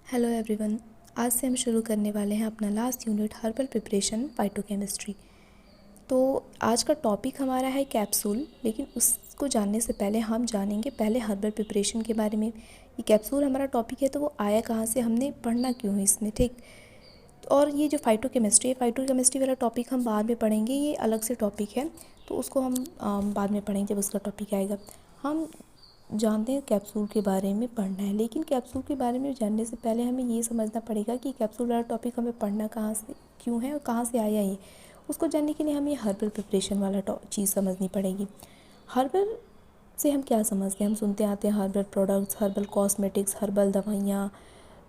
Hello everyone. आज से हम शुरू करने वाले हैं अपना last unit herbal preparation phytochemistry. तो आज का टॉपिक हमारा है कैप्सूल, लेकिन उसको जानने से पहले हम जानेंगे पहले हर्बल प्रिपरेशन के बारे में। ये कैप्सूल हमारा टॉपिक है तो वो आया कहाँ से, हमने पढ़ना क्यों है इसमें, ठीक। और ये जो फाइटोकेमिस्ट्री वाला टॉपिक हम बाद में पढ़ेंगे, ये अलग से टॉपिक है तो उसको हम बाद में पढ़ेंगे जब उसका टॉपिक आएगा। हम जानते हैं कैप्सूल के बारे में पढ़ना है, लेकिन कैप्सूल के बारे में जानने से पहले हमें ये समझना पड़ेगा कि कैप्सूल वाला टॉपिक हमें पढ़ना कहाँ से क्यों है और कहाँ से आया ये। उसको जानने के लिए हमें हर्बल प्रिपरेशन वाला चीज़ समझनी पड़ेगी। हर्बल से हम क्या समझते हैं, हम सुनते आते हैं herbal products, herbal cosmetics, herbal दवाइयाँ।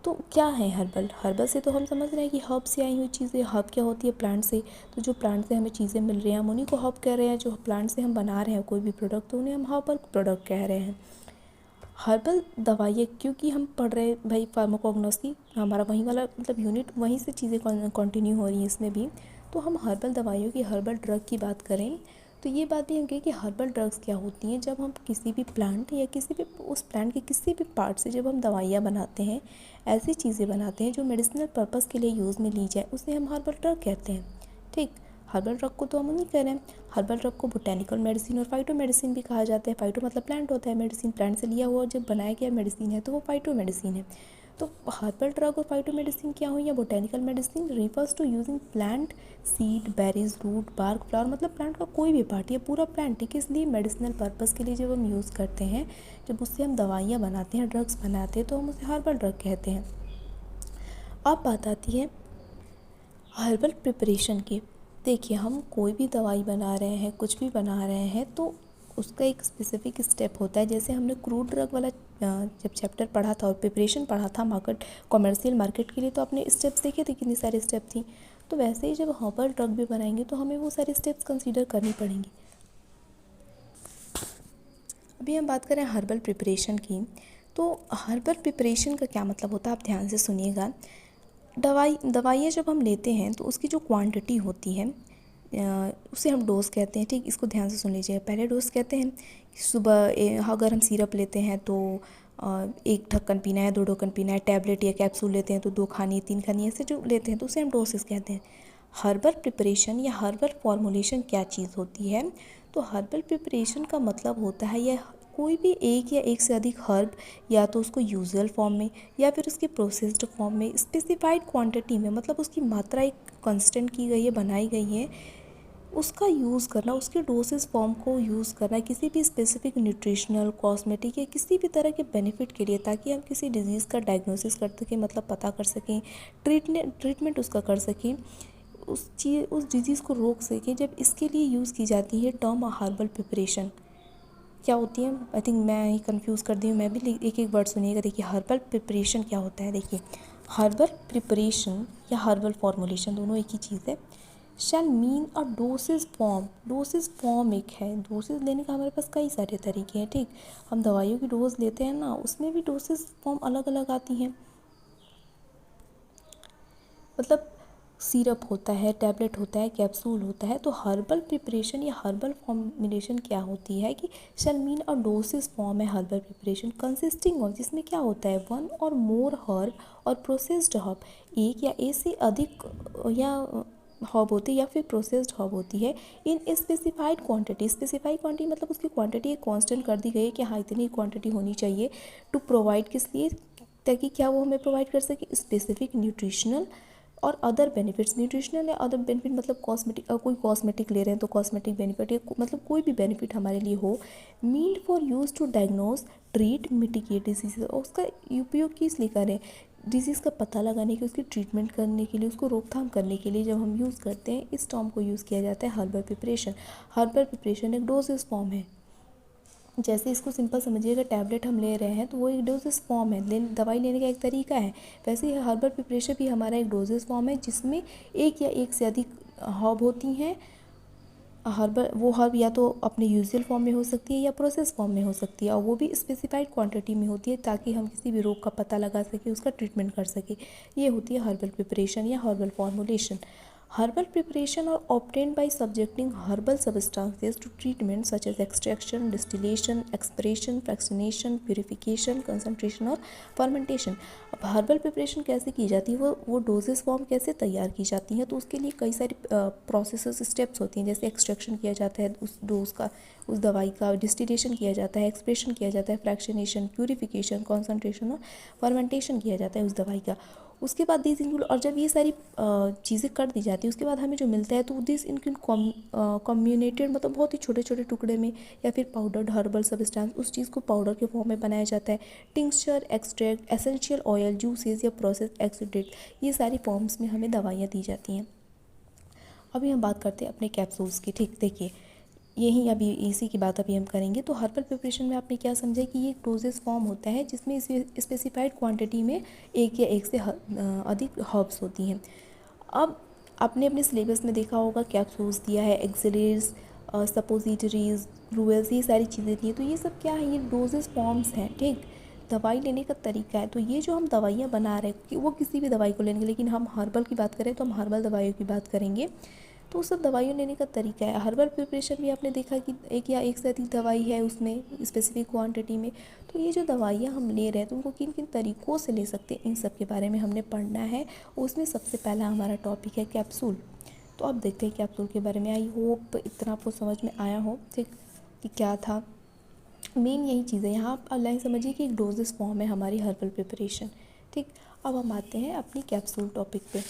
तो क्या है हर्बल से तो हम समझ रहे हैं कि हर्ब से आई हुई चीज़ें। हर्ब क्या होती है, प्लांट से। तो जो प्लांट से हमें चीज़ें मिल रही हैं हम उन्हीं को हर्ब कह रहे हैं। जो प्लांट से हम बना रहे हैं कोई भी प्रोडक्ट तो उन्हें हम हर्बल प्रोडक्ट कह रहे हैं। हर्बल दवाइयाँ, क्योंकि हम पढ़ रहे हैं भाई फार्माकोग्नोसी, हमारा वहीं वाला मतलब यूनिट वहीं से चीज़ें कंटिन्यू हो रही हैं इसमें भी। तो हम हर्बल दवाइयों की, हर्बल ड्रग की बात करें तो ये बात भी हम कहें कि हर्बल ड्रग्स क्या होती हैं। जब हम किसी भी प्लांट या किसी भी उस प्लांट के किसी भी पार्ट से जब हम दवाइयाँ बनाते हैं, ऐसी चीज़ें बनाते हैं जो मेडिसिनल पर्पज़ के लिए यूज़ में ली जाए, उसे हम हर्बल ड्रग कहते हैं, ठीक। हर्बल ड्रग को तो हम नहीं कह रहे हैं। हर्बल ड्रग को बोटेनिकल मेडिसिन और फाइटो मेडिसिन भी कहा जाता है। फाइटो मतलब प्लांट होता है, मेडिसिन प्लांट से लिया हुआ जब बनाया गया मेडिसिन है तो वो फाइटो मेडिसिन है। तो हर्बल ड्रग और फाइटो मेडिसिन क्या हुई, या botanical medicine refers to using plant seed, berries, root, bark, flower, मतलब प्लांट का कोई भी पार्ट या पूरा प्लांट, ठीक है। इसलिए मेडिसिनल पर्पज़ के लिए जब हम यूज़ करते हैं, जब उससे हम दवाइयाँ बनाते हैं, ड्रग्स बनाते हैं, तो हम उसे हर्बल ड्रग कहते हैं। अब बात आती है हर्बल प्रिपरेशन की। देखिए, हम कोई भी दवाई बना रहे हैं, कुछ भी बना रहे हैं, तो उसका एक स्पेसिफिक स्टेप होता है। जैसे हमने क्रूड ड्रग वाला जब चैप्टर पढ़ा था और प्रिपरेशन पढ़ा था कॉमर्शियल मार्केट के लिए, तो आपने स्टेप्स देखे थे, कितनी सारे स्टेप थी। तो वैसे ही जब हर्बल ड्रग भी बनाएंगे तो हमें वो सारे स्टेप्स कंसीडर करनी पड़ेंगी। अभी हम बात करें हर्बल प्रिपरेशन की, तो हर्बल प्रिपरेशन का क्या मतलब होता है, आप ध्यान से सुनिएगा। दवाइयाँ जब हम लेते हैं तो उसकी जो क्वांटिटी होती है उसे हम डोज कहते हैं, ठीक। इसको ध्यान से सुन लीजिए। पहले डोज कहते हैं सुबह अगर हम सिरप लेते हैं तो 1 ढक्कन पीना है, 2 ढक्कन पीना है। टैबलेट या कैप्सूल लेते हैं तो 2 खानी, 3 खानी, ऐसे जो लेते हैं तो उसे हम डोसेस कहते हैं। हर्बल प्रिपरेशन या हर्बल फॉर्मुलेशन क्या चीज़ होती है, तो हर्बल प्रिपरेशन का मतलब होता है यह कोई भी एक या एक से अधिक हर्ब, या तो उसको यूजुअल फॉर्म में या फिर उसके प्रोसेस्ड फॉर्म में स्पेसिफाइड क्वांटिटी में, मतलब उसकी मात्रा एक कांस्टेंट की गई है, बनाई गई है, उसका यूज़ करना, उसके डोसेस फॉर्म को यूज़ करना किसी भी स्पेसिफिक न्यूट्रिशनल, कॉस्मेटिक या किसी भी तरह के बेनिफिट के लिए, ताकि हम किसी डिजीज़ का डायग्नोसिस कर सकें, मतलब पता कर सकें, ट्रीटमेंट उसका कर सकें, उस डिजीज़ को रोक सकें। जब इसके लिए यूज़ की जाती है टर्म हर्बल प्रिपरेशन क्या होती है, आई थिंक मैं ही कंफ्यूज कर दी हूँ। मैं भी एक एक वर्ड सुनिएगा। देखिए, हर्बल प्रिपरेशन क्या होता है। देखिए, हर्बल प्रिपरेशन या हर्बल फॉर्मुलेशन दोनों एक ही चीज़ है। शैल मीन अ डोसेज फॉर्म एक है। डोसेज लेने का हमारे पास कई सारे तरीके हैं, ठीक। हम दवाइयों की डोज लेते हैं ना, उसमें भी डोसेज फॉर्म अलग अलग आती हैं। मतलब सिरप होता है, टैबलेट होता है, कैप्सूल होता है। तो हर्बल प्रिपरेशन या हर्बल फॉर्मुलेशन क्या होती है कि शैल मीन और डोसेस फॉर्म है हर्बल प्रिपरेशन कंसिस्टिंग ऑफ, जिसमें क्या होता है, 1 और मोर हर्ब और प्रोसेस्ड हर्ब, एक या एक से अधिक या हर्ब होती है या फिर प्रोसेस्ड हर्ब होती है इन स्पेसिफाइड क्वांटिटी। स्पेसिफाइड क्वांटिटी मतलब उसकी क्वांटिटी एक कांस्टेंट कर दी गई है कि हाँ इतनी क्वांटिटी होनी चाहिए, टू प्रोवाइड किस लिए, ताकि क्या वो हमें प्रोवाइड कर सके स्पेसिफिक न्यूट्रिशनल और अदर बेनिफिट्स। न्यूट्रिशनल या अदर बेनिफिट मतलब कॉस्मेटिक, कोई कॉस्मेटिक ले रहे हैं तो कॉस्मेटिक बेनिफिट, या मतलब कोई भी बेनिफिट हमारे लिए हो। Mean for use to diagnose, treat, mitigate disease, और उसका उपयोग किस लिए करें, डिजीज़ का पता लगाने के, उसकी ट्रीटमेंट करने के लिए, उसको रोकथाम करने के लिए जब हम यूज़ करते हैं, इस टर्म को यूज़ किया जाता है हर्बल प्रिपरेशन। हर्बल प्रिपरेशन एक डोसेस फॉर्म है। जैसे इसको सिंपल समझिएगा, टैबलेट हम ले रहे हैं तो वो एक डोजेस फॉर्म है, दवाई लेने का एक तरीका है। वैसे ही हर्बल प्रिपरेशन भी हमारा एक डोजेस फॉर्म है, जिसमें एक या एक से अधिक हर्ब होती हैं। हर्बल वो हर्ब या तो अपने यूजुअल फॉर्म में हो सकती है या प्रोसेस फॉर्म में हो सकती है, और वो भी स्पेसिफाइड क्वांटिटी में होती है ताकि हम किसी भी रोग का पता लगा सके, उसका ट्रीटमेंट कर सके। ये होती है हर्बल प्रिपरेशन या herbal formulation. Herbal preparation are obtained by subjecting herbal substances to treatment such as extraction, distillation, expression, fractionation, purification, concentration और फर्मेंटेशन। अब हर्बल प्रिपरेशन कैसे की जाती है, वो डोजेस फॉर्म कैसे तैयार की जाती हैं, तो उसके लिए कई सारी प्रोसेस स्टेप्स होती हैं। जैसे एक्सट्रैक्शन किया जाता है उस डोज का, उस दवाई का, डिस्टिलेशन किया जाता है, एक्सप्रेशन किया जाता है, फ्रैक्शनेशन, प्यूरिफिकेशन, कॉन्सनट्रेशन और फर्मेंटेशन किया जाता है उस दवाई का। उसके बाद दिस इंक्लूड, और जब ये सारी चीज़ें कर दी जाती है उसके बाद हमें जो मिलता है तो दिस इंक्लूड कम्युनेटेड, मतलब बहुत ही छोटे छोटे टुकड़े में या फिर पाउडर्ड हर्बल सब्सटेंस, उस चीज़ को पाउडर के फॉर्म में बनाया जाता है। Tincture, extract, essential oil, juices या प्रोसेस एक्सुडेट, ये सारी फॉर्म्स में हमें दवाइयाँ दी जाती हैं। अभी हम बात करते हैं अपने कैप्सूल्स की। ठीक, देखिए यही अभी इसी की बात अभी हम करेंगे। तो हर्बल प्रिपरेशन में आपने क्या समझा कि ये एक डोजेस फॉर्म होता है जिसमें स्पेसिफाइड क्वांटिटी में एक या एक से अधिक हर्ब्स होती हैं। अब आपने अपने सिलेबस में देखा होगा कैप्सूल्स दिया है, एक्सलेट्स, सपोजिटरीज, ग्लूवेल्स, ये सारी चीज़ें दी हैं। तो ये सब क्या है, ये डोजेस फॉर्म्स हैं। ठीक, दवाई लेने का तरीका है। तो ये जो हम दवाइयाँ बना रहे हैं कि वो किसी भी दवाई को लेंगे, लेकिन हम हर्बल की बात करें तो हम हर्बल दवाइयों की बात करेंगे। तो सब दवाइयों लेने का तरीका है। हर्बल प्रिपरेशन भी आपने देखा कि एक या एक से अधिक दवाई है उसमें स्पेसिफिक क्वांटिटी में। तो ये जो दवाइयाँ हम ले रहे हैं तो उनको किन किन तरीक़ों से ले सकते हैं, इन सब के बारे में हमने पढ़ना है। उसमें सबसे पहला हमारा टॉपिक है कैप्सूल। तो अब देखते हैं कैप्सूल के बारे में। आई होप इतना आपको समझ में आया हो, ठीक, कि क्या था मेन यही चीज़ है। यहाँ आप लाइन समझिए कि एक डोजेस फॉर्म है हमारी हर्बल प्रिपरेशन। ठीक, अब हम आते हैं अपनी कैप्सूल टॉपिक पे।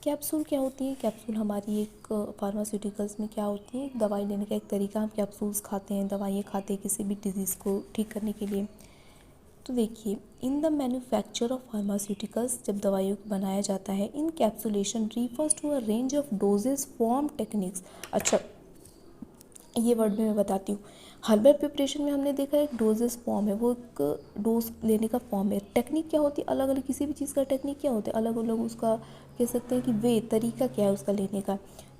कैप्सूल क्या होती है? कैप्सूल हमारी एक फार्मास्यूटिकल्स में क्या होती है, दवाई लेने का एक तरीका। हम कैप्सूल्स खाते हैं, दवाइयाँ खाते हैं किसी भी डिजीज़ को ठीक करने के लिए। तो देखिए, in the manufacture of pharmaceuticals, जब दवाइयों को बनाया जाता है, encapsulation refers to a range of dosage form techniques. अच्छा, ये वर्ड भी मैं बताती हूँ। हर्बल प्रिपरेशन में हमने देखा एक डोजेस फॉर्म है, वो एक डोज लेने का फॉर्म है। टेक्निक क्या होती है, अलग अलग किसी भी चीज़ का टेक्निक क्या होता है, अलग अलग उसका कह सकते हैं कि वे तरीका क्या है उसका लेने का।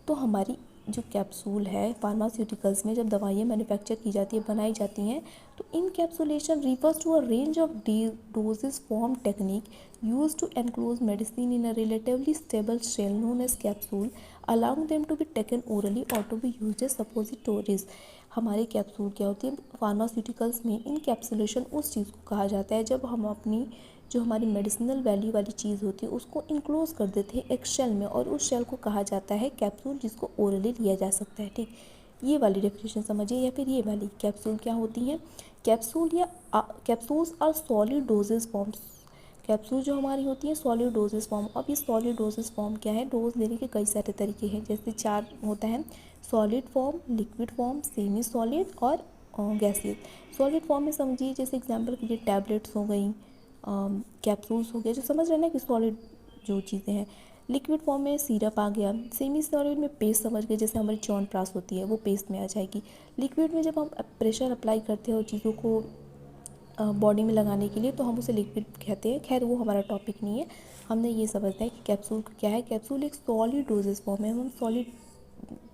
तो हमारी जो कैप्सूल है फार्मास्यूटिकल्स में, जब दवाइयाँ मैन्युफैक्चर की जाती है, बनाई जाती हैं, तो encapsulation refers to a range of dosage form technique used to enclose medicine in a relatively stable shell known as capsule, allowing them to be taken orally or to be used as suppositories। हमारे capsule क्या होती है pharmaceuticals में, encapsulation उस चीज़ को कहा जाता है जब हम अपनी जो हमारी मेडिसिनल वैल्यू वाली चीज़ होती है उसको इनक्लोज कर देते हैं एक शेल में, और उस शेल को कहा जाता है कैप्सूल, जिसको ओरली लिया जा सकता है। ठीक, ये वाली डेफिनेशन समझिए। या फिर ये वाली कैप्सूल क्या होती है, कैप्सूल या capsules are solid dosage forms. Capsule जो हमारी होती है सॉलिड डोजेस फॉर्म। अब ये सॉलिड डोजेस फॉर्म क्या है, डोज लेने के कई सारे तरीके हैं। जैसे 4 होता है, solid form, liquid form, semi solid और गैसियस। सॉलिड फॉर्म में समझिए, जैसे एग्जांपल के लिए टैबलेट्स हो गई, कैप्सूल्स हो गए, जो समझ रहे हैं ना कि सॉलिड जो चीज़ें हैं। लिक्विड फॉर्म में सिरप आ गया। सेमी सॉलिड में पेस्ट समझ गए, जैसे हमारी च्यवनप्राश होती है वो पेस्ट में आ जाएगी। लिक्विड में जब हम प्रेशर अप्लाई करते हैं और चीज़ों को बॉडी में लगाने के लिए, तो हम उसे लिक्विड कहते हैं। खैर वो हमारा टॉपिक नहीं है, हमने ये समझना है कि कैप्सूल क्या है। कैप्सूल एक सॉलिड डोजेस फॉर्म है, हम सॉलिड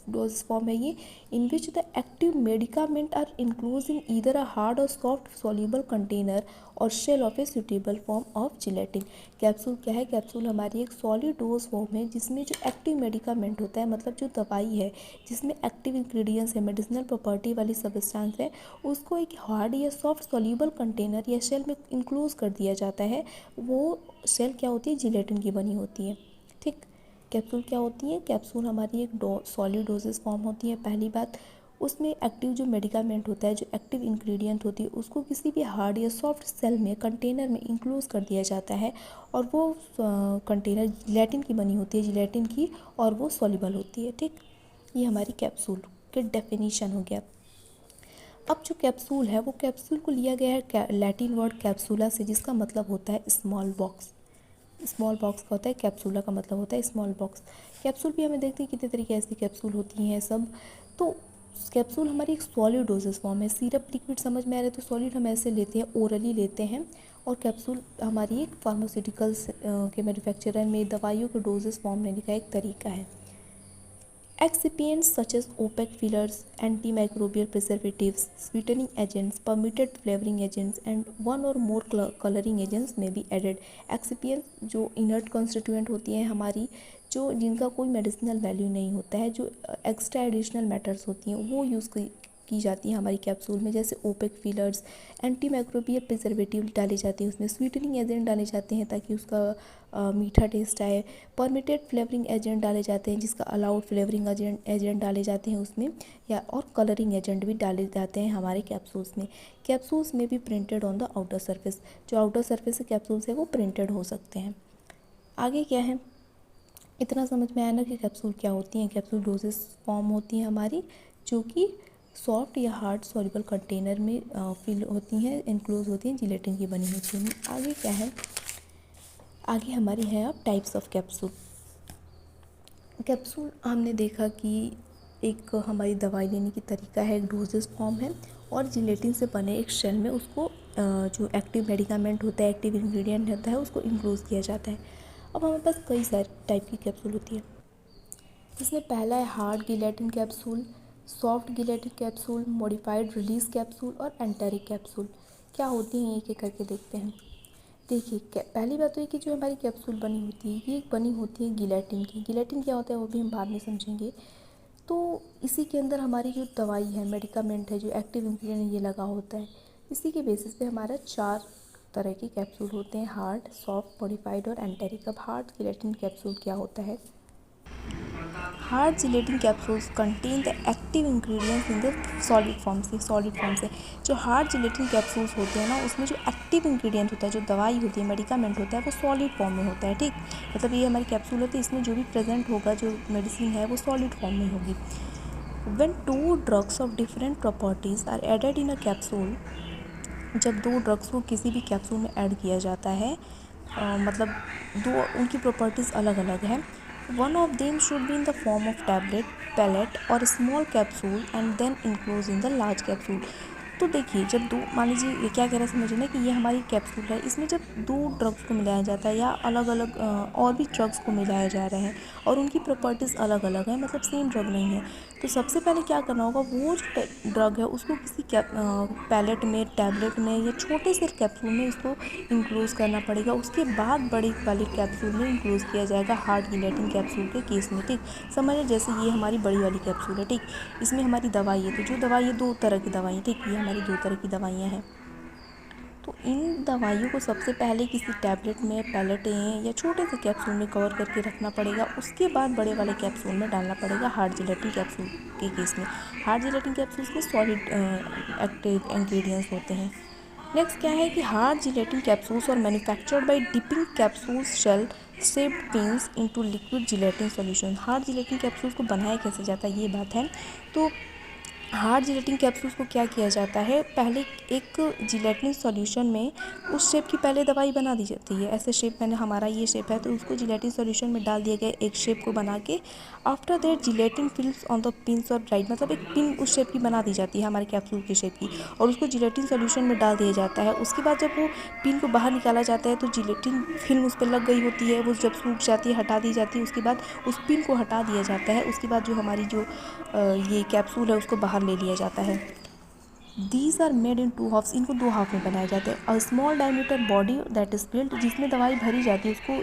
डोजेस फॉर्म है ये, in which the active medicament are enclosed in either a hard और soft soluble container or shell of a suitable form of gelatin. Capsule क्या है, कैप्सूल हमारी एक सॉलिड डोज फॉर्म है जिसमें जो एक्टिव मेडिकामेंट होता है, मतलब जो दवाई है जिसमें एक्टिव इंग्रेडिएंट्स है, मेडिसिनल प्रॉपर्टी वाली सब्सटेंस है, उसको एक हार्ड या सॉफ्ट सॉल्युबल कंटेनर या शेल में इंक्लूज कर दिया जाता है। वो शेल क्या होती है, जिलेटिन की बनी होती है। ठीक, कैप्सूल क्या होती है, कैप्सूल हमारी एक सॉलिड डोजेस फॉर्म होती है। पहली बात, उसमें एक्टिव जो मेडिकामेंट होता है, जो एक्टिव इंग्रेडिएंट होती है, उसको किसी भी हार्ड या सॉफ्ट सेल में, कंटेनर में इंक्लूज कर दिया जाता है, और वो कंटेनर जिलेटिन की बनी होती है, जिलेटिन की, और वो सॉल्युबल होती है। ठीक, ये हमारी कैप्सूल के डेफिनीशन हो गया। अब जो कैप्सूल है, वो कैप्सूल को लिया गया है लैटिन वर्ड कैप्सूला से, जिसका मतलब होता है स्मॉल बॉक्स। स्मॉल बॉक्स का होता है, कैप्सूला का मतलब होता है स्मॉल बॉक्स। कैप्सूल भी हमें देखते हैं कितने तरीके की कैप्सूल होती हैं सब। तो कैप्सूल हमारी एक सॉलिड डोजेस फॉर्म है। सिरप लिक्विड समझ में आ रहा है, तो सॉलिड हम ऐसे लेते हैं, ओरली लेते हैं। और कैप्सूल हमारी एक फार्मास्यूटिकल्स के मैन्युफैक्चरर में दवाइयों के डोजेस फॉर्म लेने का एक तरीका है। Excipients such as opaque fillers, antimicrobial preservatives, sweetening agents, permitted flavoring agents, and one or more coloring agents may be added। Excipients जो inert constituent होती हैं हमारी, जो जिनका कोई मेडिसिनल वैल्यू नहीं होता है, जो एक्स्ट्रा एडिशनल मैटर्स होती हैं वो यूज़ की जाती है हमारी कैप्सूल में, जैसे opaque fillers, anti microbial preservative डाले जाते हैं उसमें, स्वीटनिंग एजेंट डाले जाते हैं ताकि उसका मीठा टेस्ट आए, परमिटेड फ्लेवरिंग एजेंट डाले जाते हैं जिसका अलाउड फ्लेवरिंग एजेंट डाले जाते हैं उसमें, या और कलरिंग एजेंट भी डाले जाते हैं हमारे कैप्सूल्स में। कैप्सूल्स में भी printed on the outer surface, जो आउटर सरफेस कैप्सूल्स है वो प्रिंटेड हो सकते हैं। आगे क्या है, इतना समझ में आया ना कि कैप्सूल क्या होती हैं। कैप्सूल डोजेस फॉर्म होती हैं हमारी, जो कि सॉफ्ट या हार्ड सॉल्युबल कंटेनर में फिल होती हैं, इनक्लोज होती हैं, जिलेटिन की बनी होती हैं। आगे क्या है, आगे हमारी है अब टाइप्स ऑफ कैप्सूल। कैप्सूल हमने देखा कि एक हमारी दवाई लेने की तरीका है, एक डोजेस फॉर्म है, और जिलेटिन से बने एक शेल में उसको जो एक्टिव मेडिकामेंट होता है, एक्टिव इंग्रेडिएंट होता है, उसको इनक्लोज किया जाता है। अब हमारे पास कई सारे टाइप की कैप्सूल होती है। इसमें पहला है hard guillotine capsule, soft guillotine capsule, modified release capsule और एंटेरिक कैप्सूल। क्या होती हैं एक एक करके देखते हैं। देखिए, पहली बात तो ये कि जो हमारी कैप्सूल बनी होती है ये बनी होती है गिलेटिन की। गिलेटिन क्या होता है वो भी हम बाद में समझेंगे। तो इसी के अंदर हमारी जो दवाई है, मेडिकामेंट है, जो एक्टिव इंग्रेडिएंट ये लगा होता है, इसी के बेसिस पे हमारा 4 तरह के कैप्सूल होते हैं, हार्ड, सॉफ्ट, मॉडिफाइड और एंटेरिक। अब हार्ड जिलेटिन कैप्सूल क्या होता है। Hard gelatin capsules contain the active ingredients in the solid form से। जो हार्ड जिलेटिन कैप्सूल्स होते हैं ना, उसमें जो एक्टिव इंग्रेडिएंट होता है, जो दवाई होती है, मेडिकामेंट होता है, वो सॉलिड फॉर्म में होता है। ठीक, मतलब ये हमारी कैप्सूल होती है, इसमें जो भी प्रेजेंट होगा, जो मेडिसिन है, वो सॉलिड फॉर्म में होगी। When 2 drugs of different properties are added in a capsule, जब 2 ड्रग्स को किसी भी कैप्सूल में ऐड किया जाता है, मतलब 2 उनकी प्रॉपर्टीज़ अलग अलग हैं। One of them should be in the form of tablet, pellet or a small capsule and then enclosed in the large capsule। तो देखिए, जब दो, मान लीजिए ये क्या कह रहा है समझिए ना, कि ये हमारी कैप्सूल है, इसमें जब 2 ड्रग्स को मिलाया जाता है या अलग अलग और भी ड्रग्स को मिलाया जा रहा है और उनकी प्रॉपर्टीज़ अलग अलग है, मतलब सेम ड्रग नहीं है, तो सबसे पहले क्या करना होगा, वो जो ड्रग है उसको किसी पैलेट में, टैबलेट में या छोटे से कैप्सूल में इसको इंक्लोज करना पड़ेगा। उसके बाद बड़ी वाली कैप्सूल में इंक्लोज किया जाएगा हार्ड जिलेटिन कैप्सूल के केस में। ठीक, समझिए जैसे ये हमारी बड़ी वाली कैप्सूल है, ठीक, इसमें हमारी दवाई है, तो जो दवाई है 2 तरह की दवाई है, ठीक, ये हमारी 2 तरह की दवाइयाँ हैं। तो इन दवाइयों को सबसे पहले किसी टैबलेट में, पैलेट में या छोटे से कैप्सूल में कवर करके रखना पड़ेगा। उसके बाद बड़े वाले कैप्सूल में डालना पड़ेगा हार्ड जिलेटिन कैप्सूल के केस में। हार्ड जिलेटिन कैप्सूल्स में सॉलिड एक्टिव इंग्रेडिएंट्स होते हैं। नेक्स्ट क्या है कि hard gelatin capsules are manufactured by dipping capsules shell shaped pins into liquid gelatin solution. Hard gelatin capsules को बनाया कैसे जाता है ये बात है। तो हार्ड जिलेटिन कैप्सूल्स को क्या किया जाता है, पहले एक जिलेटिन सॉल्यूशन में उस शेप की पहले दवाई बना दी जाती है। ऐसे शेप, मैंने हमारा ये शेप है तो उसको जिलेटिन सॉल्यूशन में डाल दिया गया एक शेप को बना के। After that gelatin fills on the pins और ड्राइड, मतलब एक पिन उस शेप की बना दी जाती है हमारे कैप्सूल की शेप की, और उसको जिलेटिन सॉल्यूशन में डाल दिया जाता है। उसके बाद जब वो पिन को बाहर निकाला जाता है तो जिलेटिन फिल्म उस पर लग गई होती है, वो जब सूख जाती है, हटा दी जाती है, उसके बाद उस पिन को हटा दिया जाता है। उसके बाद जो हमारी जो ये कैप्सूल है उसको बाहर ले लिया जाता है। These are made in 2 halves, इनको 2 हाफ में बनाए जाते हैं। A small diameter body that is filled, जिसमें दवाई भरी जाती है उसको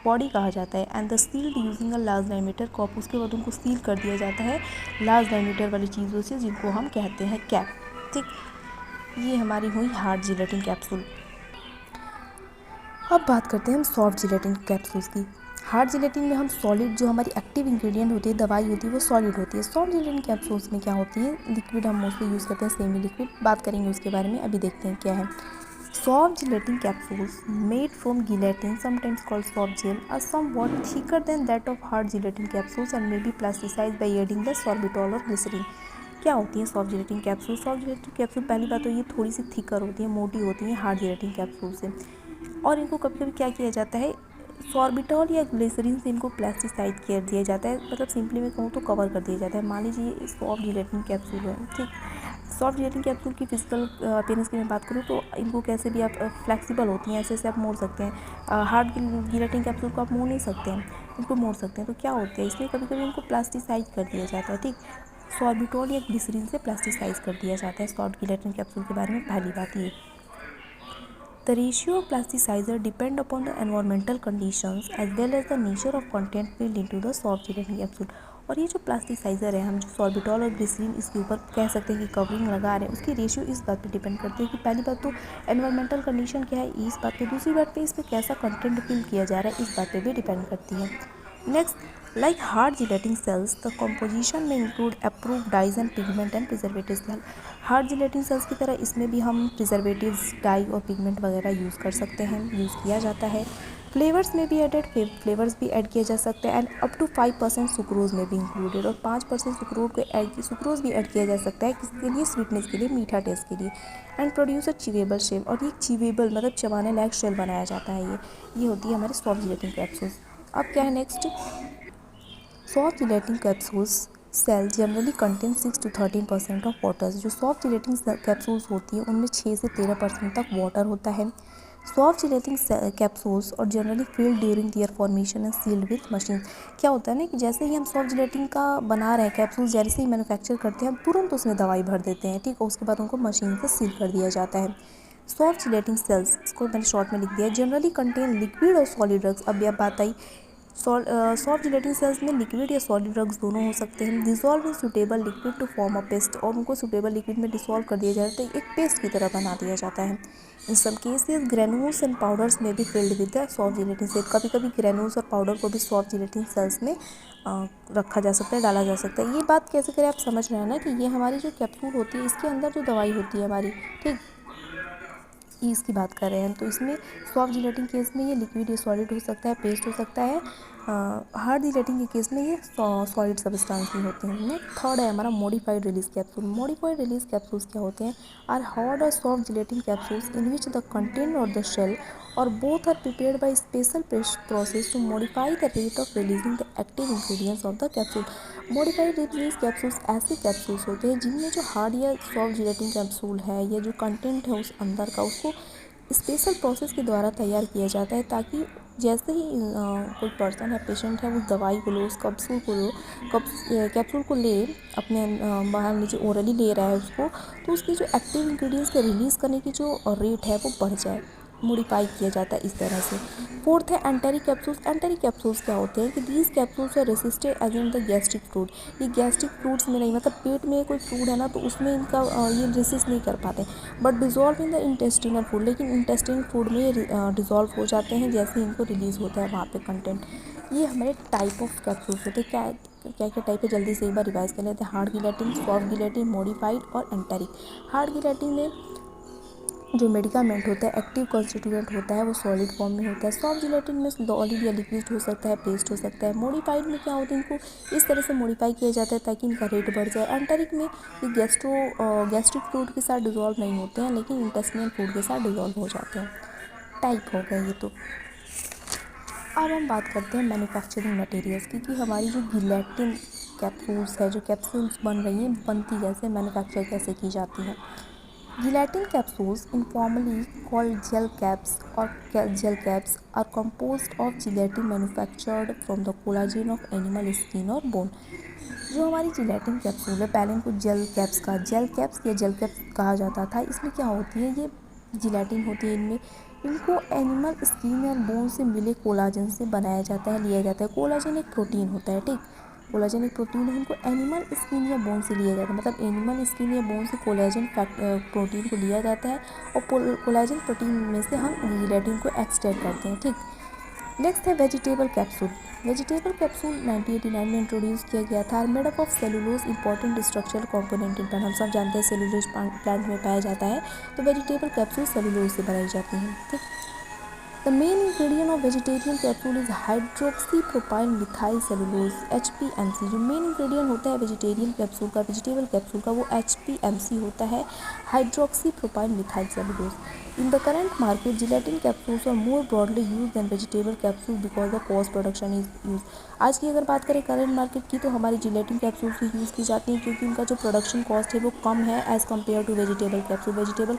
बॉडी कहा जाता है। And the sealed using a large diameter cap, उसके बाद उनको सील कर दिया जाता है लार्ज डायमीटर वाली चीज़ों से, जिनको हम कहते हैं कैप। ठीक, ये हमारी हुई हार्ड जिलेटिन कैप्सूल। अब बात करते हैं हम सॉफ्ट जिलेटिन कैप्सूल्स की। हार्ड जिलेटिन में हम सॉलिड, जो हमारी एक्टिव इंग्रेडिएंट होती है, दवाई होती है, वो सॉलिड होती है। सॉफ्ट जिलेटिन कैप्सूल्स में क्या होती है, लिक्विड हम मोस्टली यूज़ करते हैं, सेमी लिक्विड। बात करेंगे उसके बारे में, अभी देखते हैं क्या है। Soft gelatin capsules made from gelatin, sometimes called soft gel, are somewhat thicker than that of hard gelatin capsules and may be plasticised by adding the sorbitol or glycerin. क्या होती है soft gelatin capsule. Soft gelatin capsule, पहली बात तो ये थोड़ी सी thicker होती है, मोटी होती है हार्ड जिलेटिन कैप्सूल से, और इनको कभी कभी क्या किया जाता है, सॉर्बिटॉल या ग्लिसरीन से इनको प्लास्टिसाइड कर दिया जाता है, मतलब सिंपली मैं कहूँ तो कवर कर दिया जाता है। मान लीजिए ये सॉफ्ट जिलेटिन कैप्सूल है, ठीक, सॉफ्ट जिलेटिन कैप्सूल की फिजिकल अपीयरेंस की मैं बात करूँ तो इनको कैसे भी आप फ्लेक्सिबल होती हैं, ऐसे आप मोड़ सकते हैं। हार्ड जिलेटिन कैप्सूल को आप मोड़ नहीं सकते हैं, इनको मोड़ सकते हैं। तो क्या होता है, इसलिए कभी कभी इनको प्लास्टिसाइज कर दिया जाता है। ठीक, सॉर्बिटॉल या ग्लिसरीन से प्लास्टिसाइज कर दिया जाता है सॉफ्ट जिलेटिन कैप्सूल के बारे में। पहली बात ये। The ratio of plasticizer depend upon the environmental conditions as well as the nature of content filled into the soft gelatin capsule. और ये जो प्लास्टिसाइज़र है, हम जो सॉर्बिटॉल और ग्लिसरीन इसके ऊपर कह सकते हैं कि कवरिंग लगा रहे हैं, उसकी रेशियो इस बात पे डिपेंड करती है कि पहली बात तो एनवायरमेंटल कंडीशन क्या है इस बात पे, दूसरी बात पे इसमें कैसा कंटेंट फिल किया जा रहा है इस बात पे भी डिपेंड करती है. Next, like hard gelatin cells, the composition may include approved dyes and pigment and preservatives. Hard gelatin shells की तरह इसमें भी हम प्रिजर्वेटिव्स, डाई और पिगमेंट वगैरह यूज़ कर सकते हैं, यूज़ किया जाता है. फ्लेवर्स में भी एडेड फ्लेवर्स भी ऐड किए जा सकते हैं एंड अप टू 5% सुक्रोज में भी इंक्लूडेड, और 5% सुक्रोज भी ऐड किया जा सकता है किसके लिए, स्वीटनेस के लिए, मीठा टेस्ट के लिए. एंड प्रोड्यूस अ चिवेबल शेप, और ये चिवेबल मतलब चबाने लायक शेल बनाया जाता है. ये होती है हमारे सॉफ्ट जिलेटिन कैप्सूल्स. अब क्या है next, soft gelatin capsules shell generally contain 6 to 13% of water. जो सॉफ्ट जिलेटिन कैप्सूल्स होती है उनमें 6 से 13% तक वाटर होता है. Soft gelatin capsules are generally filled during their formation and sealed with machine. क्या होता है ना कि जैसे ही हम सॉफ्ट जिलेटिन का बना रहे हैं कैप्सूल्स, जैसे ही मैन्युफैक्चर करते हैं हम तुरंत उसमें दवाई भर देते हैं, ठीक है, उसके बाद उनको मशीन से सील कर दिया जाता है. सॉफ्ट जिलेटिन सेल्स, इसको मैंने शॉर्ट में लिख दिया है, जनरली कंटेन लिक्विड और सॉलिड ड्रग्स. अब यह बात आई, सॉफ्ट जिलेटिन सेल्स में लिक्विड या सॉलिड ड्रग्स दोनों हो सकते हैं. Dissolve in suitable liquid to form a paste, और उनको सूटेबल लिक्विड में डिसॉल्व कर दिया जाता है, एक पेस्ट की तरह बना दिया जाता है. In some cases granules and powders में भी filled with the soft gelatin shell. कभी कभी ग्रेन्यूल्स और पाउडर को भी सॉफ्ट जिलेटिन सेल्स में रखा जा सकता है, डाला जा सकता है. ये बात कैसे करें, आप समझ रहे हैं ना कि ये हमारी जो कैप्सूल होती है इसके अंदर जो दवाई होती है हमारी, ठीक, इसकी बात कर रहे हैं, तो इसमें सॉफ्ट जिलेटिन केस में ये लिक्विड या सॉलिड हो सकता है, पेस्ट हो सकता है. हार्ड जिलेटिन के केस में ये सॉलिड सब्सटेंस भी होते हैं. थर्ड है हमारा modified release capsule. Modified release capsules क्या होते हैं, आर हार्ड और soft gelatin capsules in which the content और द शेल और both are prepared by special process to modify the rate of releasing the active ingredients of the capsule. Modified release capsules ऐसे capsules होते हैं जिनमें जो hard या soft gelatin capsule है या जो कंटेंट है उस अंदर का, उसको स्पेशल प्रोसेस के द्वारा तैयार किया जाता है, ताकि जैसे ही कोई पर्सन है, पेशेंट है, उस दवाई को लो, उस कैप्सूल को ले अपने बाहर नीचे ओरली ले रहा है उसको, तो उसकी जो एक्टिव इंग्रेडिएंट्स के रिलीज़ करने की जो रेट है वो बढ़ जाए, मॉडिफाई किया जाता है इस तरह से. फोर्थ है एंटेरिक कैप्सूल्स. एंटेरिक कैप्सूल्स क्या होते हैं कि these capsules are resisted against the gastric fluid. ये गैस्ट्रिक फ्रूट्स में नहीं, मतलब पेट में कोई फूड है ना तो उसमें इनका ये रेसिस्ट नहीं कर पाते, but dissolve in the intestinal food. लेकिन इंटेस्टिनल फूड में ये डिज़ोल्व हो जाते हैं जैसे इनको रिलीज़ होता है वहाँ पे कंटेंट. ये हमारे टाइप ऑफ कैप्सूल्स होते हैं. क्या क्या टाइप है, जल्दी से एक बार रिवाइज कर लेते हैं. Hard guillotine, soft guillotine, modified और एंटेरिक. हार्ड गिलेटिन में जो मेडिकामेंट होता है, एक्टिव कॉन्स्टिट्यूएंट होता है, वो सॉलिड फॉर्म में होता है. सॉफ्ट जिलेटिन में सॉलिड या लिक्विड हो सकता है, पेस्ट हो सकता है. मॉडिफाइड में क्या होता है, इनको इस तरह से मॉडिफाई किया जाता है ताकि इनका रेट बढ़ जाए. एंटेरिक में ये गैस्ट्रिक फूड के साथ डिज़ोल्व नहीं होते हैं, लेकिन इंटेस्टिनल फूड के साथ डिज़ोल्व हो जाते हैं. टाइप हो गए ये तो. अब हम बात करते हैं मैन्युफैक्चरिंग मटेरियल्स की, कि हमारी जो जिलेटिन कैप्सूल्स है, जो कैप्सूल्स बन रही हैं, बनती कैसे, मैन्युफैक्चर कैसे की जाती है. Gelatin capsules, informally called gel caps or gel caps, are composed of gelatin manufactured from the collagen of animal skin or bone. जो हमारी जिलेटिन कैप्सूल है, पहले इनको जेल कैप्स या जेल कैप्स कहा जाता था. इसमें क्या होती है, ये जिलेटिन होती है, इनमें इनको एनिमल स्किन या बोन से मिले कोलाजन से बनाया जाता है, लिया जाता है. कोलाजन एक प्रोटीन होता है, ठीक, कोलाजन एक प्रोटीन है, इनको एनिमल स्किन या बोन से लिया जाता है. मतलब एनिमल स्किन या बोन से कोलाजन प्रोटीन को लिया जाता है और कोलाजन प्रोटीन में से हम जिलेटिन को एक्सट्रैक्ट करते हैं, ठीक. नेक्स्ट है वेजिटेबल कैप्सूल. वेजिटेबल कैप्सूल 1989 में इंट्रोड्यूस किया गया था. Made up of cellulose, important structural component in plant. हम सब जानते हैं सेलुलोज प्लांट में पाया जाता है, तो वेजिटेबल कैप्सूल सेलुलोज से बनाई जाती हैं, ठीक. The main ingredient of vegetarian capsule is hydroxypropyl methyl cellulose HPMC. जो मेन इंग्रेडिएंट होता है वेजिटेरियन कैप्सूल का, वेजिटेबल कैप्सूल का, वो HPMC होता है, hydroxypropyl methyl cellulose. In the current market gelatin capsules are more broadly use than vegetable capsule because the cost production is use. आज की अगर बात करें करंट मार्केट की, तो हमारी जिलेटिन कैप्सूल्स ही यूज़ की जाती हैं क्योंकि उनका जो प्रोडक्शन कॉस्ट है वो कम है as compare to vegetable capsule. Vegetable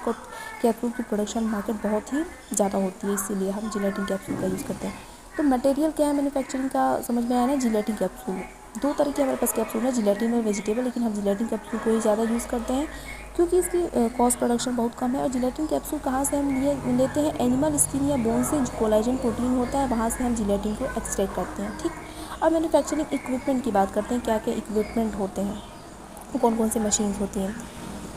capsule की प्रोडक्शन मार्केट बहुत ही ज़्यादा होती है, इसीलिए हम जिलेटिन कैप्सूल का यूज़ करते हैं. तो मटेरियल क्या है मैन्युफैक्चरिंग का, समझ में आया ना, जिलेटिन कैप्सूल. दो तरह के हमारे पास कैप्सूल है, जिलेटिन और वेजिटेबल, लेकिन हम जिलेटिन कैप्सूल को ही ज़्यादा यूज़ करते हैं क्योंकि इसकी कॉस्ट प्रोडक्शन बहुत कम है। और जिलेटिन कैप्सूल कहाँ से हम लेते हैं, एनिमल स्किन या बोन से जो कोलाजन प्रोटीन होता है वहाँ से हम जिलेटिन को एक्सट्रैक्ट करते हैं। ठीक, अब मैन्युफैक्चरिंग इक्विपमेंट की बात करते हैं, क्या क्या इक्विपमेंट होते हैं, कौन कौन सी मशीन्स होती हैं।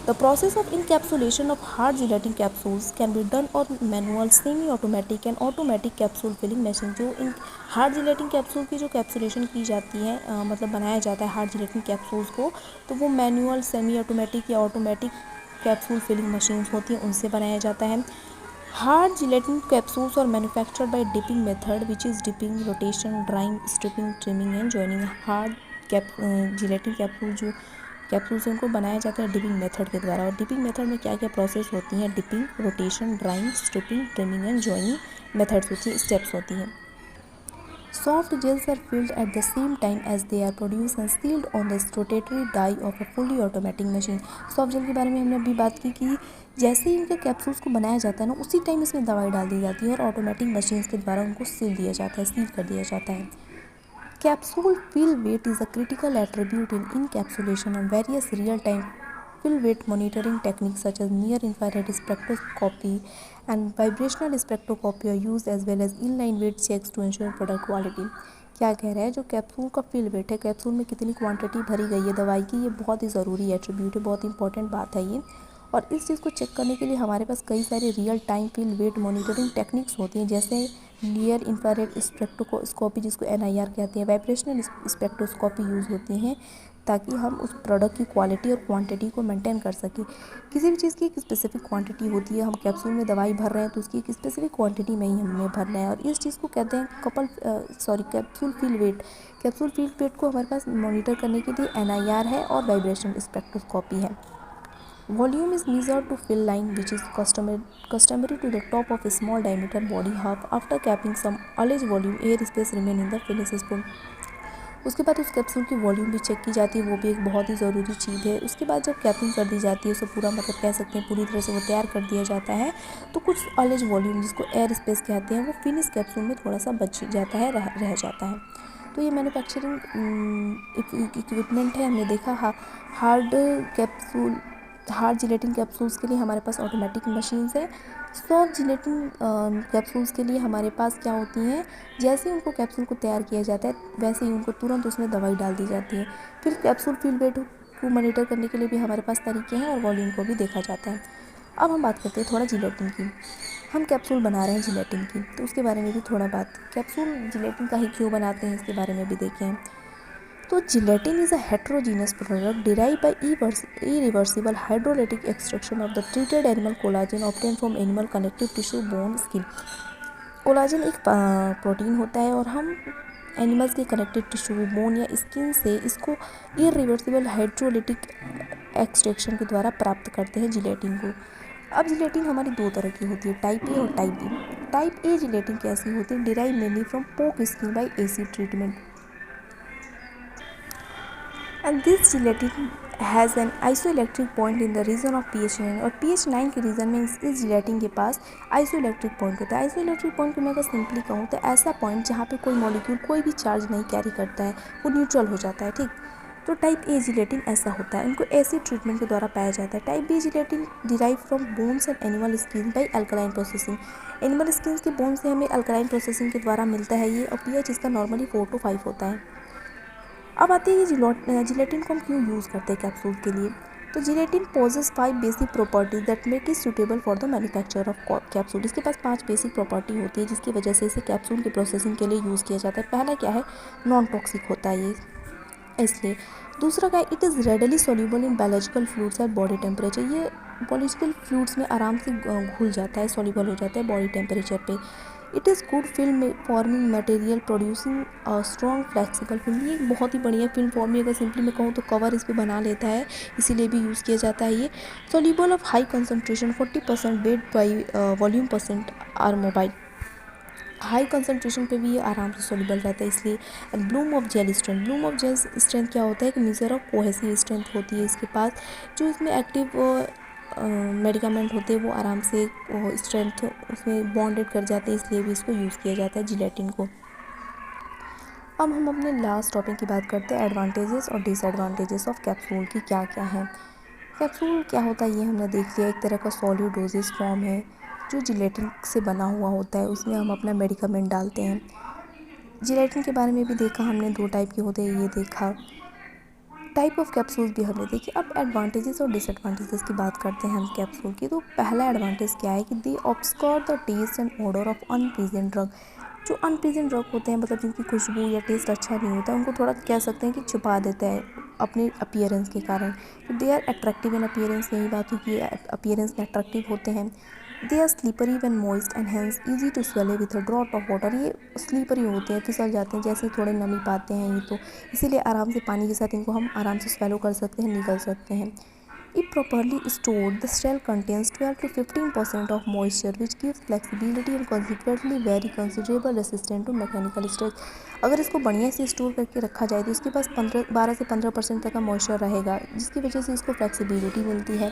The process of encapsulation of hard gelatin capsules can be done on manual, semi-automatic and automatic capsule filling machine। जो इन हार्ड जिलेटिन कैप्सूल की जो कैप्सुलेशन की जाती है, मतलब बनाया जाता है हार्ड जिलेटिन कैप्सूल्स को, तो वो मैनुअल, सेमी ऑटोमेटिक या ऑटोमेटिक कैप्सूल फिलिंग मशीन्स होती हैं, उनसे बनाया जाता है। Hard gelatin capsules are manufactured by dipping method which is dipping, rotation, drying, stripping, trimming and joining. Hard gelatin capsule जो कैप्सूल से उनको बनाया जाता है डिपिंग मेथड के द्वारा। और डिपिंग मेथड में क्या क्या प्रोसेस होती हैं, dipping, rotation, drying, stripping, trimming and joining methods होती है, स्टेप्स होती हैं। Soft gels are filled at the same time as they are produce and sealed on the rotary die of a fully automatic machine. Soft gel के बारे में हमने अभी बात की कि जैसे ही इनके कैप्सूल्स को बनाया जाता है ना, उसी टाइम इसमें दवाई डाल दी जाती है और ऑटोमेटिक मशीन्स के द्वारा उनको सील दिया जाता है, सील कर दिया जाता है। Capsule fill weight is a critical attribute in encapsulation, and various real-time fill weight monitoring techniques such as near-infrared spectroscopy and vibrational spectroscopy are used, as well as inline weight checks to ensure product quality। क्या कह रहा है, जो capsule का fill wait है, capsule में कितनी quantity भरी गई है दवाई की, ये बहुत ही ज़रूरी एट्रीब्यूट है, बहुत इंपॉर्टेंट बात है ये। और इस चीज़ को चेक करने के लिए हमारे पास कई सारे real time fill weight monitoring techniques होती हैं, जैसे नियर इंफ्रारेड स्पेक्ट्रोस्कोपी जिसको NIR कहते हैं, वाइब्रेशनल स्पेक्ट्रोस्कोपी यूज़ होती हैं ताकि हम उस प्रोडक्ट की क्वालिटी और क्वांटिटी को मेंटेन कर सकें। किसी भी चीज़ की एक स्पेसिफिक क्वांटिटी होती है, हम कैप्सूल में दवाई भर रहे हैं तो उसकी एक स्पेसिफिक क्वांटिटी में ही हमें भरना है, और इस चीज़ को कहते हैं capsule fill weight. Capsule fill weight को हमारे पास मॉनिटर करने के लिए NIR है और वाइब्रेशनल स्पेक्ट्रोस्कोपी है। Volume is measured to fill line, which is customary to the top of a small diameter body half. After capping some alleged volume, air space remain in the finish spoon। उसके बाद उस capsule की volume भी check की जाती है, वो भी एक बहुत ही ज़रूरी चीज़ है। उसके बाद जब कैपिंग कर दी जाती है, उसे पूरा मतलब कह सकते हैं पूरी तरह से वो तैयार कर दिया जाता है, तो कुछ ऑलेज वॉल्यूम जिसको एयर स्पेस कहते हैं वो फिनिश कैप्सूल में थोड़ा सा बच जाता है, रह जाता है। तो ये मैन्युफैक्चरिंग इक्विपमेंट है। हमने देखा हार्ड जिलेटिन कैप्सूल्स के लिए हमारे पास ऑटोमेटिक मशीन्स है। सॉफ्ट जिलेटिन कैप्सूल्स के लिए हमारे पास क्या होती हैं, जैसे ही उनको कैप्सूल को तैयार किया जाता है वैसे ही उनको तुरंत उसमें दवाई डाल दी जाती है। फिर कैप्सूल फिल वेट को मॉनिटर करने के लिए भी हमारे पास तरीके हैं और वॉल्यूम को भी देखा जाता है। अब हम बात करते हैं थोड़ा जिलेटिन की। हम कैप्सूल बना रहे हैं जिलेटिन की, तो उसके बारे में भी थोड़ा बात, कैप्सूल जिलेटिन का ही क्यों बनाते हैं इसके बारे में भी देखें। तो gelatin is a heterogeneous product derive by irreversible hydrolytic extraction of the treated animal collagen obtained from animal connective tissue, bone, skin। Collagen एक प्रोटीन होता है और हम एनिमल्स के कनेक्टिव टिश्यू, बोन या स्किन से इसको इरिवर्सिबल हाइड्रोलिटिक एक्सट्रैक्शन के द्वारा प्राप्त करते हैं जिलेटिन को। अब जिलेटिन हमारी दो तरह की होती है, टाइप ए और type B. Type A gelatin कैसी होती है, derive mainly from pork skin by acid treatment, and this gelatin has an isoelectric point in the region of pH 9। और pH 9 के रीजन में इस जिलेटिन के पास आइसोइलेक्ट्रिक पॉइंट होता है। आइसोइलेक्ट्रिक पॉइंट को मैं अगर सिंपली कहूँ तो ऐसा पॉइंट जहाँ पे कोई मॉलिक्यूल कोई भी चार्ज नहीं कैरी करता है, वो न्यूट्रल हो जाता है। ठीक, तो टाइप ए जिलेटिन ऐसा होता है, इनको एसिड ट्रीटमेंट के द्वारा पाया जाता है। Type B gelatin derive from bones and animal skin by alkaline processing. Animal skin के बोन से हमें अल्कलाइन प्रोसेसिंग के द्वारा मिलता है ये, और pH इसका नॉर्मली 4 to 5 होता है। अब आते हैं जिलेटिन को हम क्यों यूज़ करते हैं कैप्सूल के लिए। तो gelatin possess 5 basic properties that make it suitable for the manufacture of capsule. इसके पास 5 बेसिक प्रॉपर्टी होती है जिसकी वजह से इसे कैप्सूल की प्रोसेसिंग के लिए यूज़ किया जाता है। पहला क्या है, नॉन टॉक्सिक होता है ये, इसलिए। दूसरा क्या है, it is readily soluble in biological fluids at body temperature. ये बायोलॉजिकल फ्लूइड्स में आराम से घुल जाता है, सोल्यूबल हो जाता है बॉडी टेम्परेचर पे। It is good film forming material producing strong flexible film. ये एक बहुत ही बढ़िया फिल्म फॉर्मिंग, अगर सिंपली मैं कहूँ तो कवर इस पर बना लेता है, इसीलिए भी यूज़ किया जाता है ये। Soluble of high concentration 40% weight by volume percent are mobile. High concentration पे भी ये आराम से सोल्यूबल रहता है, इसलिए। And bloom of gel strength, bloom of gel strength क्या होता है कि मेजर ऑफ कोहेसिव स्ट्रेंथ होती है इसके पास। जो इसमें एक्टिव मेडिकामेंट होते हैं वो आराम से स्ट्रेंथ उसमें बॉन्डेड कर जाते हैं, इसलिए भी इसको यूज़ किया जाता है जिलेटिन को। अब हम अपने लास्ट टॉपिक की बात करते हैं, एडवांटेजेस और डिसएडवांटेजेस ऑफ कैप्सूल की क्या क्या हैं। कैप्सूल क्या होता है ये हमने देख लिया, एक तरह का सॉलिड डोजेज फॉर्म है जो जिलेटिन से बना हुआ होता है, उसमें हम अपना मेडिकामेंट डालते हैं। जिलेटिन के बारे में भी देखा हमने, 2 टाइप के होते हैं ये देखा, टाइप ऑफ कैप्सूल्स भी हमने देखी। अब एडवांटेजेस और डिसएडवांटेजेस की बात करते हैं हम कैप्सूल की। तो पहला एडवांटेज क्या है कि they obscure the taste and odour of unpleasant drug. जो अनप्लीजेंट ड्रग होते हैं, मतलब जिनकी खुशबू या टेस्ट अच्छा नहीं होता, उनको थोड़ा कह सकते हैं कि छुपा देता है अपने अपीयरेंस के कारण। तो they are attractive in appearance, यही बात हुई कि अपीयरेंस में अट्रैक्टिव होते हैं। They are slippery when moist and hence easy to swallow with a draught of water. ये स्लीपरी होते हैं, फिसल जाते हैं जैसे थोड़े नमी पाते हैं ये, तो इसीलिए आराम से पानी के साथ इनको हम आराम से स्वेलो कर सकते हैं, निकल सकते हैं। If properly stored, the shell contains 12 to 15% of moisture, which gives flexibility and consequently very considerable resistance to mechanical stress. अगर इसको बढ़िया से स्टोर करके रखा जाए तो इसके पास 12 से 15% तक का मॉइस्चर रहेगा, जिसकी वजह से इसको फ्लेक्सिबिलिटी मिलती है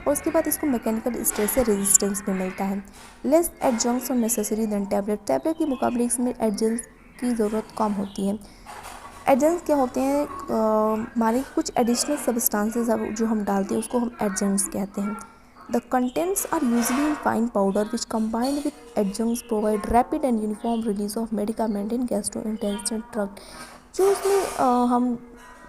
और उसके बाद इसको मैकेनिकल स्ट्रेस से रेजिस्टेंस भी मिलता है। लेस एडजंक्ट्स और नेसेसरी देन टैबलेट। टैबलेट के मुकाबले इसमें एडजंक्ट्स की ज़रूरत कम होती है। एडजेंट्स क्या होते हैं, माने कुछ एडिशनल सब्सटेंसेस अब जो हम डालते हैं उसको हम एडजेंट्स कहते हैं। The contents are usually in fine powder which combined with adjuvants provide rapid and uniform release of medicament in gastrointestinal tract. जो उसमें हम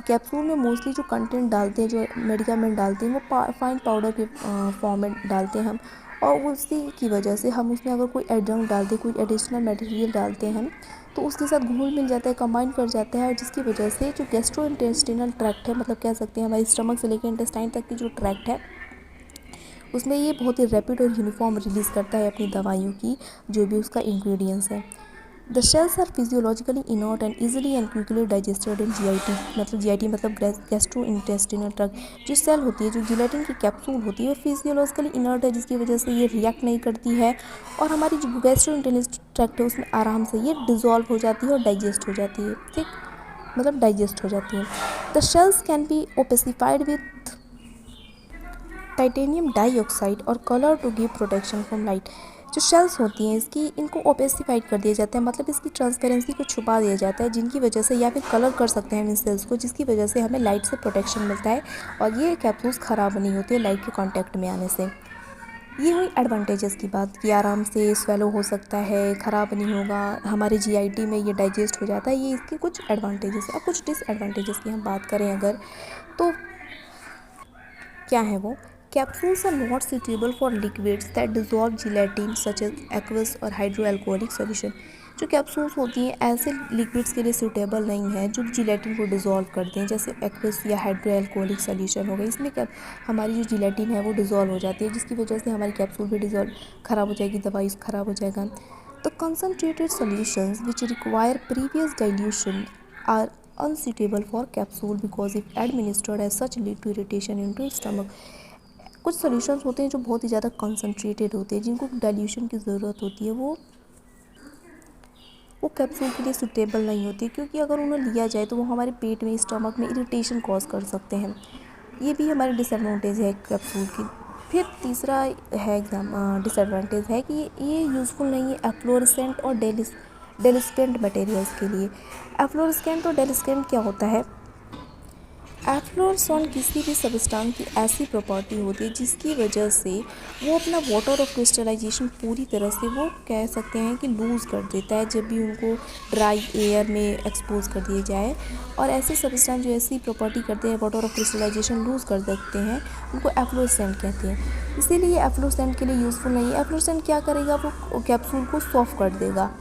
कैप्सूल में मोस्टली जो कंटेंट डालते हैं, जो मेडिकामेंट डालते हैं, वो फाइन पाउडर के फॉर्म में डालते हैं हम, और उसी की वजह से हम उसमें अगर कोई एडजंक्ट डालते हैं, कोई एडिशनल मटेरियल डालते हैं, तो उसके साथ घुल मिल जाता है, कंबाइन कर जाता है, और जिसकी वजह से जो गैस्ट्रो इंटेस्टिनल ट्रैक्ट है, मतलब कह सकते हैं हमारी स्टमक से लेकर इंटेस्टाइन तक की जो ट्रैक्ट है, उसमें ये बहुत ही रैपिड और यूनिफॉर्म रिलीज़ करता है अपनी दवाइयों की, जो भी उसका इंग्रेडिएंट्स है। The shells are physiologically inert and easily and quickly digested in GIT. मतलब जीआईटी मतलब गैस्ट्रो इंटेस्टिनल ट्रैक्ट। जो सेल होती है, जो जिलेटिन की कैप्सूल होती है, वो फिजियोलॉजिकली इनर्ट है, जिसकी वजह से ये रिएक्ट नहीं करती है, और हमारी जो गैस्ट्रो इंटेस्टिनल ट्रैक्ट है उसमें आराम से ये डिज़ोल्व हो जाती है और डाइजेस्ट हो जाती है। ठीक, मतलब डाइजेस्ट हो जाती है। The shells can be opacified with titanium dioxide or colour to give protection from light. जो शेल्स होती हैं इसकी, इनको ओपेसिफाइड कर दिया जाता है, मतलब इसकी ट्रांसपेरेंसी को छुपा दिया जाता है, जिनकी वजह से, या फिर कलर कर सकते हैं हम इन सेल्स को, जिसकी वजह से हमें लाइट से प्रोटेक्शन मिलता है और ये कैप्सूल्स ख़राब नहीं होती है लाइट के कांटेक्ट में आने से। ये हुई एडवांटेजेस की बात कि आराम से स्वेलो हो सकता है, ख़राब नहीं होगा, हमारे जीआईटी में ये डाइजेस्ट हो जाता है। ये इसके कुछ एडवांटेजेस है। अब कुछ डिसएडवांटेजेस की हम बात करें अगर, तो क्या है वो। Capsules are not suitable for liquids that dissolve gelatin such as aqueous और हाइड्रोएल्कोहलिक सोल्यूशन। जो कैप्सूल्स होती हैं ऐसे लिक्विड्स के लिए सूटेबल नहीं है जो जिलेटिन को डिज़ोल्व करते हैं, जैसे एक्वस या हाइड्रोएल्कोहलिक सोल्यूशन हो गई। इसमें क्या, हमारी जो जिलेटिन है वो डिज़ोल्व हो जाती है, जिसकी वजह से हमारी कैप्सूल भी डिज़ोल्व ख़राब हो जाएगी, दवाई ख़राब हो जाएगा। The concentrated solutions which require previous dilution are unsuitable for capsule because if administered as such lead to irritation into stomach। कुछ सॉल्यूशंस होते हैं जो बहुत ही ज़्यादा कंसनट्रेटेड होते हैं, जिनको डाइल्यूशन की ज़रूरत होती है, वो कैप्सूल के लिए सूटेबल नहीं होती, क्योंकि अगर उन्हें लिया जाए तो वो हमारे पेट में, स्टमक में इरिटेशन कॉज कर सकते हैं। ये भी हमारे डिसएडवांटेज है कैप्सूल की। फिर तीसरा है डिसएडवांटेज है कि ये यूज़फुल नहीं है एफ्लोरेसेंट और डेलिस्केंट मटेरियल्स के लिए। एफ्लोरेसेंट और डेलिस्केंट क्या होता है। एफ्लोरेसेंट किसी भी सब्सटेंस की ऐसी प्रॉपर्टी होती है जिसकी वजह से वो अपना वाटर ऑफ क्रिस्टलाइजेशन पूरी तरह से, वो कह सकते हैं कि लूज़ कर देता है जब भी उनको ड्राई एयर में एक्सपोज कर दिया जाए। और ऐसे सब्सटेंस जो ऐसी प्रॉपर्टी करते हैं, वाटर ऑफ क्रिस्टलाइजेशन लूज़ कर सकते हैं, उनको एफ्लोरेसेंट कहते हैं। इसीलिए एफ्लोरेसेंट के लिए यूज़फुल नहीं है। एफ्लोरेसेंट क्या करेगा, वो कैप्सूल को सॉफ्ट कर देगा।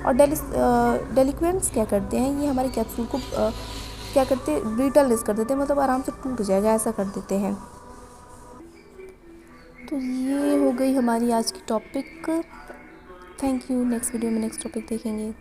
और डेलिक्वेंट्स क्या करते हैं, ये हमारे कैप्सूल को क्या करते हैं, ब्रिटलनेस कर देते हैं, मतलब आराम से टूट जाएगा, ऐसा कर देते हैं। तो ये हो गई हमारी आज की topic. Thank you. Next video में नेक्स्ट टॉपिक देखेंगे।